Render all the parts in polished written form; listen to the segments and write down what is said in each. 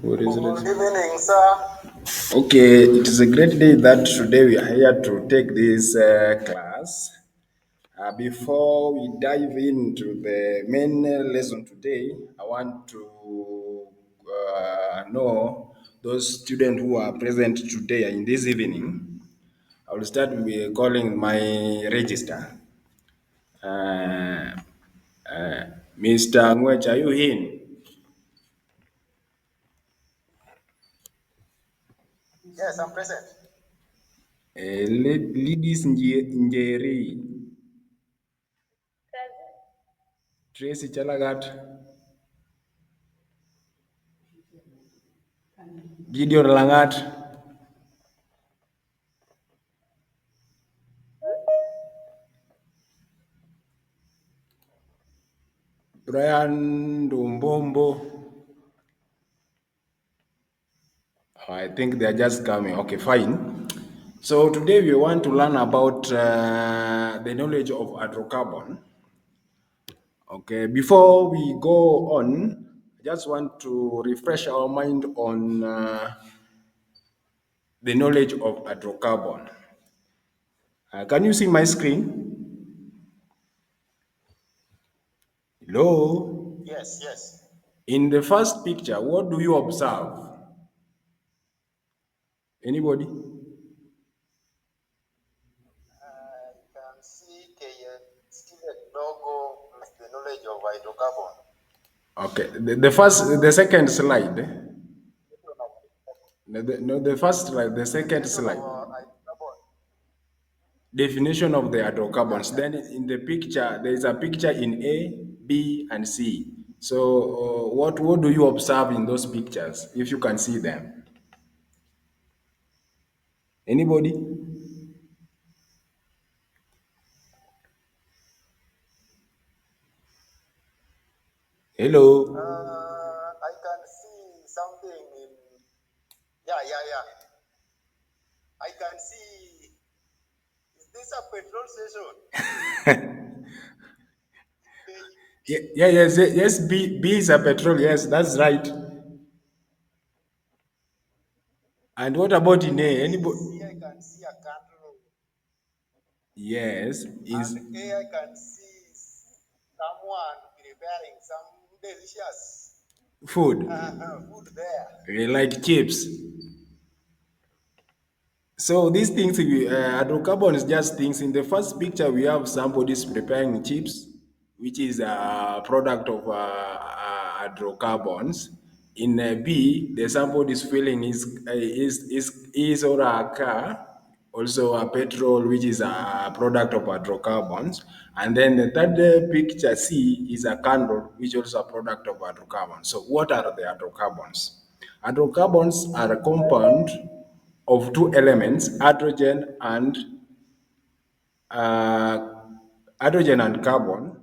Good Good evening, sir. Okay, it is a great day that today we are here to take this class. Before we dive into the main lesson today, I want to know those students who are present today in this evening. I will start with calling my register. Uh, Mr. Ngwech, are you in? Yes, I'm present. Ladies Njeri, Tracy Chalagat, Gideon Langat, Brian Dumbombo. I think they are just coming. Okay, fine. So today we want to learn about the knowledge of hydrocarbon. Okay, before we go on, I just want to refresh our mind on the knowledge of hydrocarbon. Can you see my screen? Hello? Yes, yes. In the first picture, what do you observe? Anybody? I can see KN logo plus the knowledge of hydrocarbon. Okay, the second slide. No, the first slide, the second Definition of slide. hydrocarbon. Definition of the Yeah, hydrocarbons. yeah, Then yes. in the picture, there is a picture in A, B, and C. So, what do you observe in those pictures, if you can see them? Anybody? Hello? I can see something in. Yeah, yeah, yeah. I can see. Is this a petrol station? Yeah, yeah, yes, yes. B is a petrol. Yes, that's right. And what about in A? In Anybody? C, I can see a candle. Yes, And is A, I can see someone preparing some delicious food. food there. Like chips. So these things, hydrocarbon is just things. In the first picture, we have somebody's preparing chips, which is a product of hydrocarbons. In B, the somebody's filling is or a car, also a petrol, which is a product of hydrocarbons. And then the third picture C is a candle, which is also a product of hydrocarbons. So what are the hydrocarbons? Hydrocarbons are a compound of two elements, uh, hydrogen and carbon,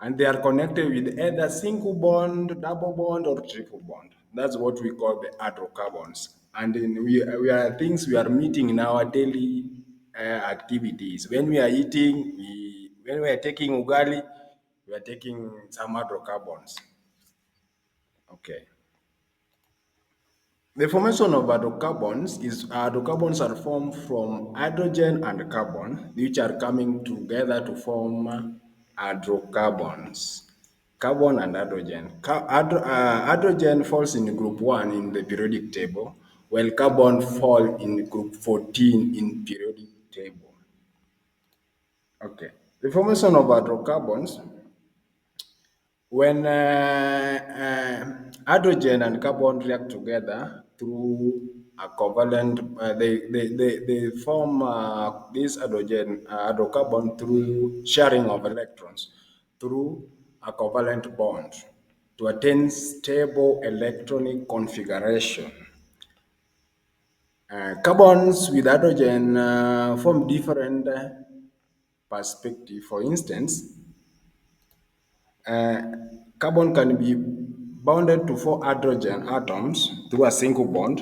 and they are connected with either single bond, double bond, or triple bond. That's what we call the hydrocarbons. And we are things we are meeting in our daily activities. When we are eating, when we are taking ugali, we are taking some hydrocarbons. Okay. The formation of hydrocarbons are formed from hydrogen and carbon, which are coming together to form hydrocarbons. Carbon and hydrogen. Hydrogen falls in group 1 in the periodic table, while carbon fall in group 14 in periodic table. Okay. The formation of hydrocarbons. When hydrogen and carbon react together through a covalent, they form this hydrocarbon through sharing of electrons through a covalent bond to attain stable electronic configuration. Carbons with hydrogen form different perspective. For instance, Uh, carbon can be bounded to four hydrogen atoms through a single bond.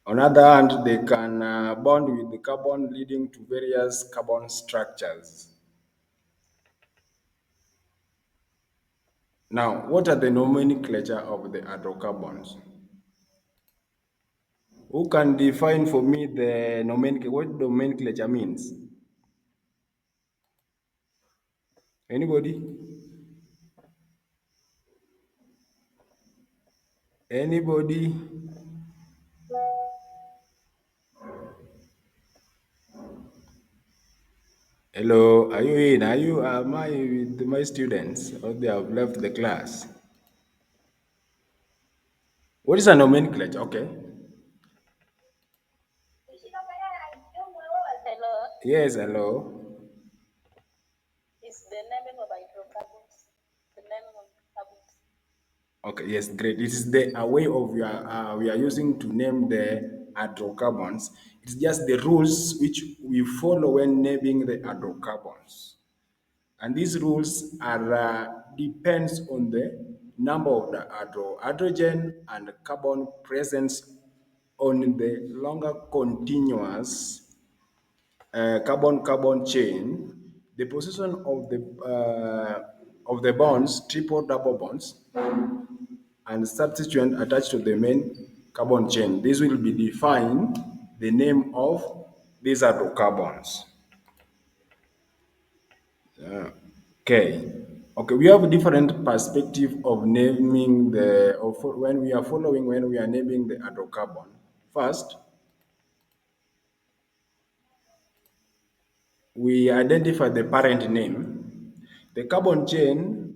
On the other hand, they can bond with the carbon, leading to various carbon structures. Now, what are the nomenclature of the hydrocarbons? Who can define for me the nomenclature? What nomenclature means? Anybody? Anybody? Hello, are you in? Am I with my students or they have left the class? What is a nomenclature? Okay. Hello, Yes, hello. is the naming of hydrocarbons. The naming of carbons. Okay, yes, great. It is the a way of we are using to name the hydrocarbons. It's just the rules which we follow when naming the hydrocarbons. And these rules are depends on the number of the hydrogen and carbon presence on the longer continuous carbon-carbon chain. The position of the bonds, triple double bonds, and substituent attached to the main carbon chain. This will be define the name of these hydrocarbons. Okay. Okay, we have a different perspective of naming when we are following, when we are naming the hydrocarbon. First, we identify the parent name. The carbon chain,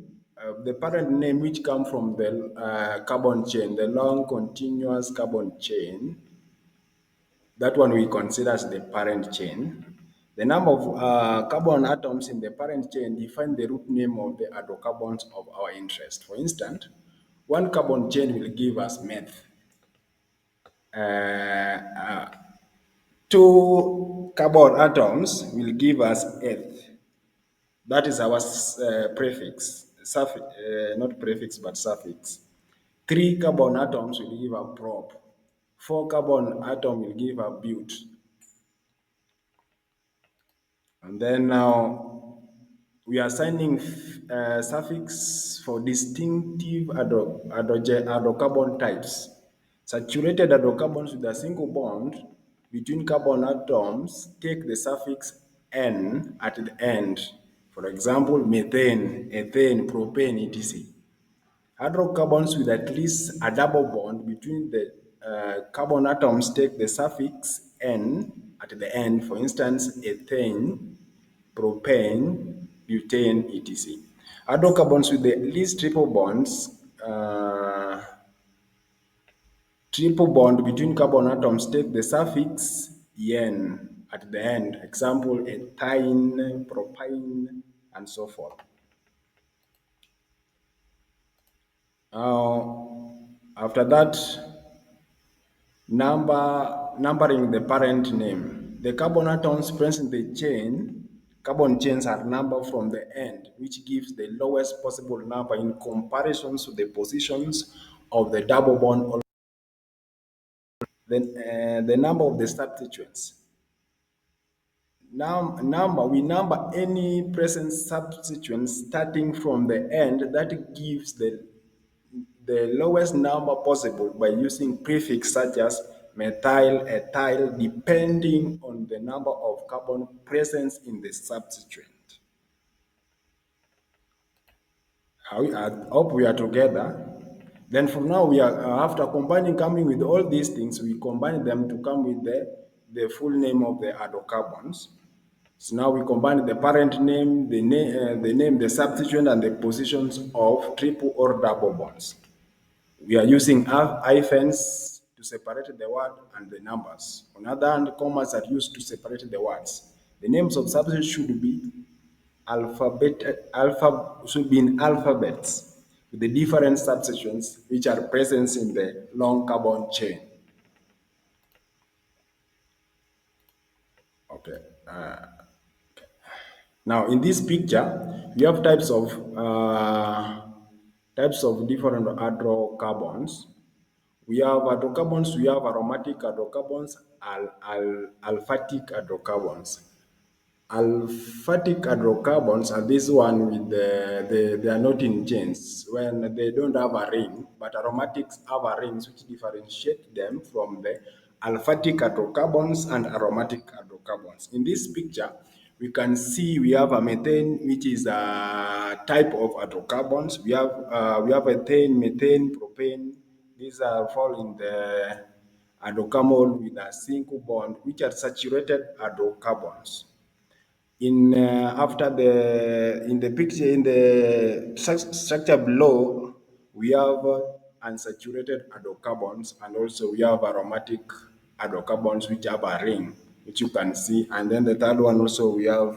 the parent name which come from the carbon chain, the long continuous carbon chain, that one we consider as the parent chain. The number of carbon atoms in the parent chain define the root name of the hydrocarbons of our interest. For instance, one carbon chain will give us meth. Uh, two carbon atoms will give us eth. That is our prefix, not prefix but suffix. Three carbon atoms will give a prop. Four carbon atom will give a but. And then now we are assigning suffix for distinctive hydrocarbon types. Saturated hydrocarbons with a single bond between carbon atoms take the suffix N at the end. For example, methane, ethane, propane, etc. Hydrocarbons with at least a double bond between the carbon atoms take the suffix N at the end. For instance, ethane, propane, butane, etc. Hydrocarbons with the least triple bond between carbon atoms take the suffix "-ene" at the end. Example, ethine, propane, and so forth. After that, numbering the parent name. The carbon atoms present in the chain, carbon chains are numbered from the end, which gives the lowest possible number in comparison to the positions of the double bond or the number of the substituents. We number any present substituent starting from the end that gives the lowest number possible by using prefix such as methyl, ethyl, depending on the number of carbon present in the substituent. I hope we are together. Then from now, we are after combining, coming with all these things, we combine them to come with the full name of the hydrocarbons. So now we combine the parent name, the substituent, and the positions of triple or double bonds. We are using hyphens to separate the word and the numbers. On the other hand, commas are used to separate the words. The names of substitutes should be in alphabets with the different substituents which are present in the long carbon chain. Okay. Now, in this picture, we have types of different hydrocarbons. We have hydrocarbons, we have aromatic hydrocarbons, aliphatic hydrocarbons. Aliphatic hydrocarbons are this one with they are not in chains when they don't have a ring, but aromatics have a rings which differentiate them from the aliphatic hydrocarbons and aromatic hydrocarbons. In this picture, we can see we have a methane, which is a type of hydrocarbons. We have ethane, methane, propane. These are fall in the hydrocarbon with a single bond, which are saturated hydrocarbons. In after the in the picture in the structure below, we have unsaturated hydrocarbons, and also we have aromatic hydrocarbons which have a ring, which you can see. And then the third one also, we have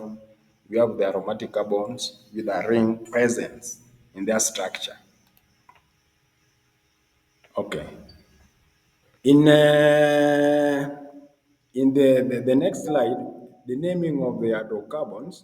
the aromatic carbons with a ring present in their structure. Okay. In in the next slide, the naming of the hydrocarbons.